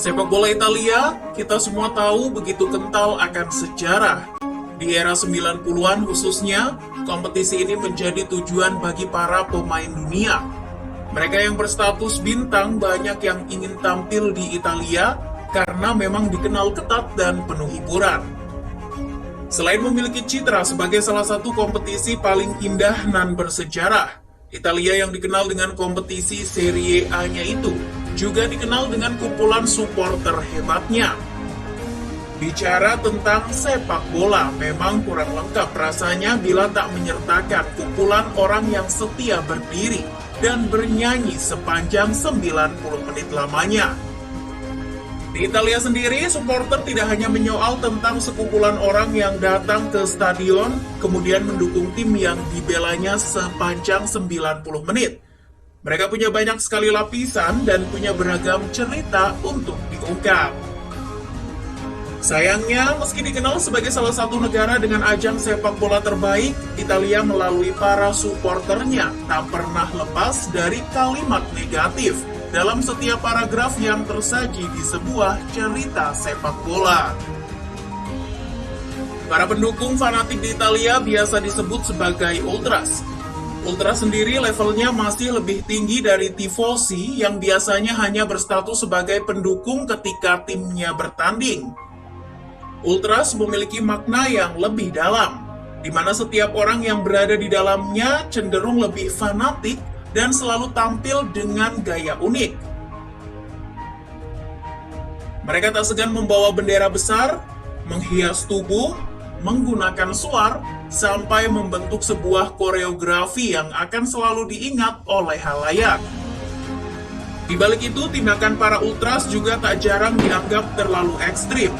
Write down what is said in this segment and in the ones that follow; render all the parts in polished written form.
Sepak bola Italia, kita semua tahu begitu kental akan sejarah. Di era 90-an khususnya, kompetisi ini menjadi tujuan bagi para pemain dunia. Mereka yang berstatus bintang banyak yang ingin tampil di Italia karena memang dikenal ketat dan penuh hiburan. Selain memiliki citra sebagai salah satu kompetisi paling indah dan bersejarah, Italia yang dikenal dengan kompetisi Serie A-nya itu juga dikenal dengan kumpulan supporter hebatnya. Bicara tentang sepak bola, memang kurang lengkap rasanya bila tak menyertakan kumpulan orang yang setia berdiri dan bernyanyi sepanjang 90 menit lamanya. Di Italia sendiri, supporter tidak hanya menyoal tentang sekumpulan orang yang datang ke stadion, kemudian mendukung tim yang dibelanya sepanjang 90 menit. Mereka punya banyak sekali lapisan dan punya beragam cerita untuk diungkap. Sayangnya, meski dikenal sebagai salah satu negara dengan ajang sepak bola terbaik, Italia melalui para supporternya tak pernah lepas dari kalimat negatif dalam setiap paragraf yang tersaji di sebuah cerita sepak bola. Para pendukung fanatik di Italia biasa disebut sebagai ultras. Ultras sendiri levelnya masih lebih tinggi dari tifosi yang biasanya hanya berstatus sebagai pendukung ketika timnya bertanding. Ultras memiliki makna yang lebih dalam, di mana setiap orang yang berada di dalamnya cenderung lebih fanatik dan selalu tampil dengan gaya unik. Mereka tak segan membawa bendera besar, menghias tubuh, menggunakan suar, sampai membentuk sebuah koreografi yang akan selalu diingat oleh halayak. Di balik itu, tindakan para ultras juga tak jarang dianggap terlalu ekstrim.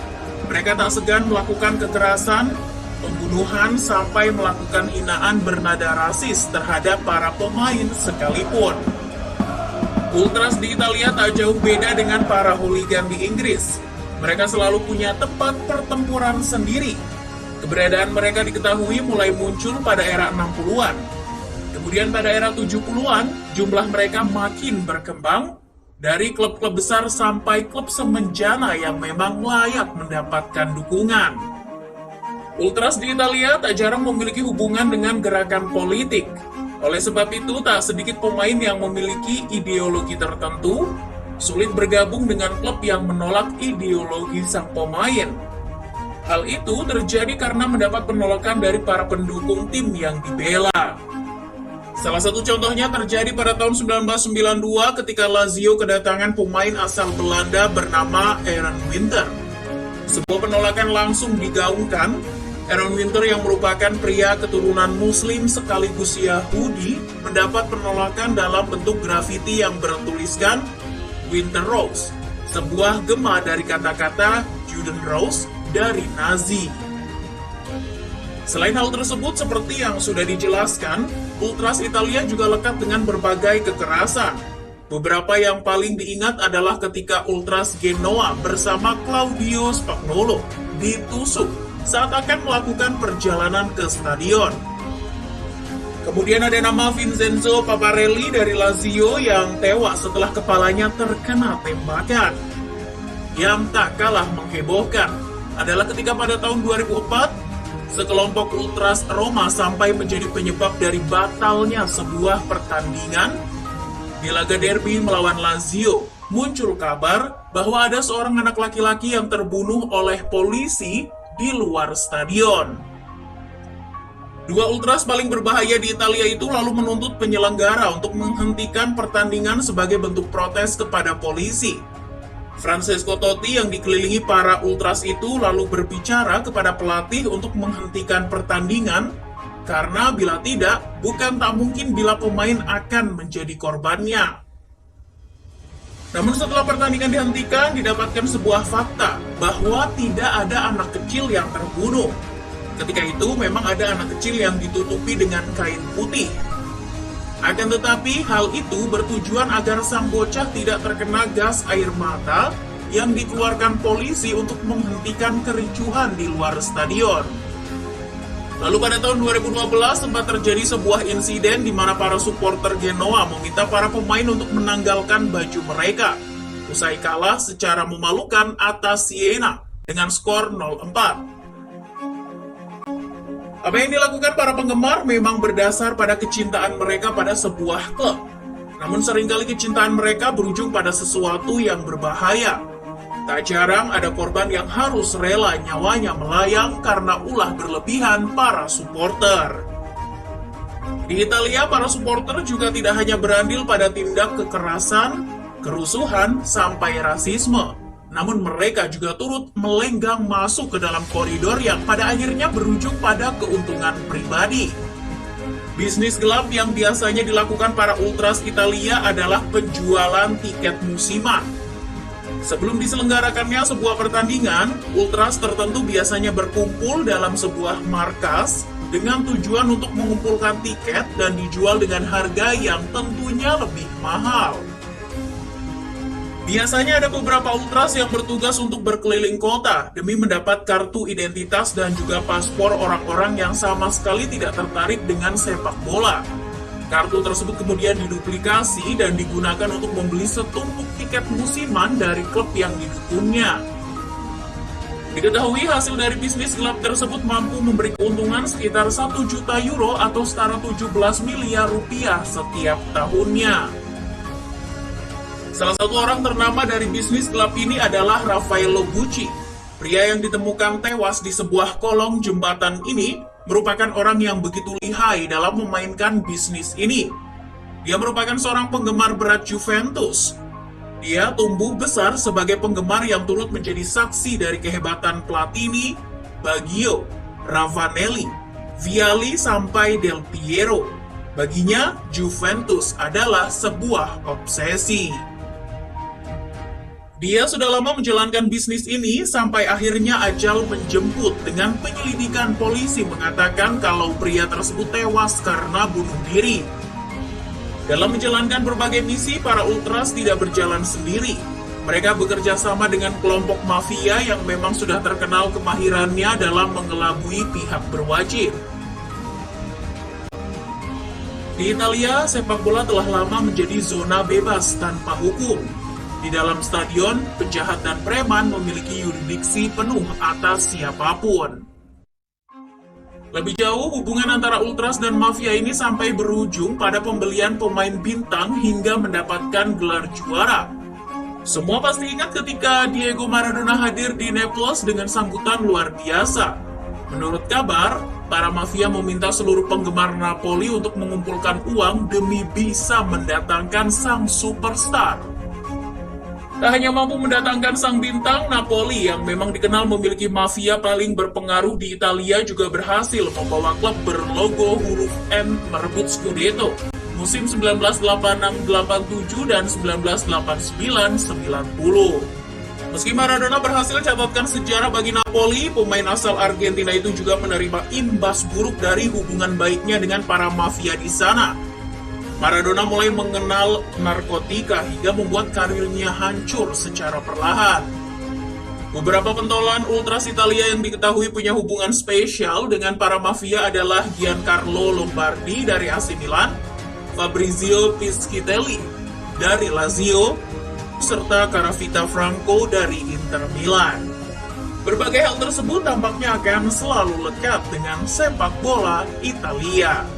Mereka tak segan melakukan kekerasan, pembunuhan, sampai melakukan hinaan bernada rasis terhadap para pemain sekalipun. Ultras di Italia tak jauh beda dengan para hooligan di Inggris. Mereka selalu punya tempat pertempuran sendiri. Keberadaan mereka diketahui mulai muncul pada era 60-an. Kemudian pada era 70-an, jumlah mereka makin berkembang, dari klub-klub besar sampai klub semenjana yang memang layak mendapatkan dukungan. Ultras di Italia tak jarang memiliki hubungan dengan gerakan politik. Oleh sebab itu, tak sedikit pemain yang memiliki ideologi tertentu, sulit bergabung dengan klub yang menolak ideologi sang pemain. Hal itu terjadi karena mendapat penolakan dari para pendukung tim yang dibela. Salah satu contohnya terjadi pada tahun 1992 ketika Lazio kedatangan pemain asal Belanda bernama Aaron Winter. Sebuah penolakan langsung digaungkan. Aaron Winter yang merupakan pria keturunan Muslim sekaligus Yahudi mendapat penolakan dalam bentuk grafiti yang bertuliskan Winter Rose, sebuah gema dari kata-kata Juden Rose dari Nazi. Selain hal tersebut, seperti yang sudah dijelaskan, Ultras Italia juga lekat dengan berbagai kekerasan. Beberapa yang paling diingat adalah ketika Ultras Genoa bersama Claudio Spagnolo ditusuk saat akan melakukan perjalanan ke stadion. Kemudian ada nama Vincenzo Paparelli dari Lazio yang tewas setelah kepalanya terkena tembakan. Yang tak kalah menghebohkan adalah ketika pada tahun 2004, sekelompok ultras Roma sampai menjadi penyebab dari batalnya sebuah pertandingan. Di laga derby melawan Lazio, muncul kabar bahwa ada seorang anak laki-laki yang terbunuh oleh polisi di luar stadion. Dua ultras paling berbahaya di Italia itu lalu menuntut penyelenggara untuk menghentikan pertandingan sebagai bentuk protes kepada polisi. Francesco Totti yang dikelilingi para ultras itu lalu berbicara kepada pelatih untuk menghentikan pertandingan, karena bila tidak, bukan tak mungkin bila pemain akan menjadi korbannya. Namun setelah pertandingan dihentikan, didapatkan sebuah fakta bahwa tidak ada anak kecil yang terbunuh. Ketika itu memang ada anak kecil yang ditutupi dengan kain putih. Akan tetapi, hal itu bertujuan agar sang bocah tidak terkena gas air mata yang dikeluarkan polisi untuk menghentikan kericuhan di luar stadion. Lalu pada tahun 2012 sempat terjadi sebuah insiden di mana para supporter Genoa meminta para pemain untuk menanggalkan baju mereka, usai kalah secara memalukan atas Siena dengan skor 0-4. Apa yang dilakukan para penggemar memang berdasar pada kecintaan mereka pada sebuah klub. Namun seringkali kecintaan mereka berujung pada sesuatu yang berbahaya. Tak jarang ada korban yang harus rela nyawanya melayang karena ulah berlebihan para supporter. Di Italia, para supporter juga tidak hanya berandil pada tindak kekerasan, kerusuhan, sampai rasisme. Namun mereka juga turut melenggang masuk ke dalam koridor yang pada akhirnya berujung pada keuntungan pribadi. Bisnis gelap yang biasanya dilakukan para ultras Italia adalah penjualan tiket musiman. Sebelum diselenggarakannya sebuah pertandingan, ultras tertentu biasanya berkumpul dalam sebuah markas dengan tujuan untuk mengumpulkan tiket dan dijual dengan harga yang tentunya lebih mahal. Biasanya ada beberapa ultras yang bertugas untuk berkeliling kota demi mendapat kartu identitas dan juga paspor orang-orang yang sama sekali tidak tertarik dengan sepak bola. Kartu tersebut kemudian diduplikasi dan digunakan untuk membeli setumpuk tiket musiman dari klub yang didukungnya. Diketahui hasil dari bisnis gelap tersebut mampu memberi keuntungan sekitar 1 juta euro atau setara 17 miliar rupiah setiap tahunnya. Salah satu orang ternama dari bisnis gelap ini adalah Raffaello Gucci. Pria yang ditemukan tewas di sebuah kolong jembatan ini merupakan orang yang begitu lihai dalam memainkan bisnis ini. Dia merupakan seorang penggemar berat Juventus. Dia tumbuh besar sebagai penggemar yang turut menjadi saksi dari kehebatan Platini, Baggio, Ravanelli, Vialli sampai Del Piero. Baginya, Juventus adalah sebuah obsesi. Dia sudah lama menjalankan bisnis ini sampai akhirnya ajal menjemput dengan penyelidikan polisi mengatakan kalau pria tersebut tewas karena bunuh diri. Dalam menjalankan berbagai misi, para ultras tidak berjalan sendiri. Mereka bekerja sama dengan kelompok mafia yang memang sudah terkenal kemahirannya dalam mengelabui pihak berwajib. Di Italia, sepak bola telah lama menjadi zona bebas tanpa hukum. Di dalam stadion, penjahat dan preman memiliki yurisdiksi penuh atas siapapun. Lebih jauh, hubungan antara ultras dan mafia ini sampai berujung pada pembelian pemain bintang hingga mendapatkan gelar juara. Semua pasti ingat ketika Diego Maradona hadir di Naples dengan sambutan luar biasa. Menurut kabar, para mafia meminta seluruh penggemar Napoli untuk mengumpulkan uang demi bisa mendatangkan sang superstar. Tak hanya mampu mendatangkan sang bintang, Napoli yang memang dikenal memiliki mafia paling berpengaruh di Italia juga berhasil membawa klub berlogo huruf M merebut Scudetto musim 1986-87 dan 1989-90. Meski Maradona berhasil catatkan sejarah bagi Napoli, pemain asal Argentina itu juga menerima imbas buruk dari hubungan baiknya dengan para mafia di sana. Maradona mulai mengenal narkotika hingga membuat karirnya hancur secara perlahan. Beberapa pentolan ultras Italia yang diketahui punya hubungan spesial dengan para mafia adalah Giancarlo Lombardi dari AC Milan, Fabrizio Pischitelli dari Lazio, serta Caravita Franco dari Inter Milan. Berbagai hal tersebut tampaknya akan selalu lekat dengan sepak bola Italia.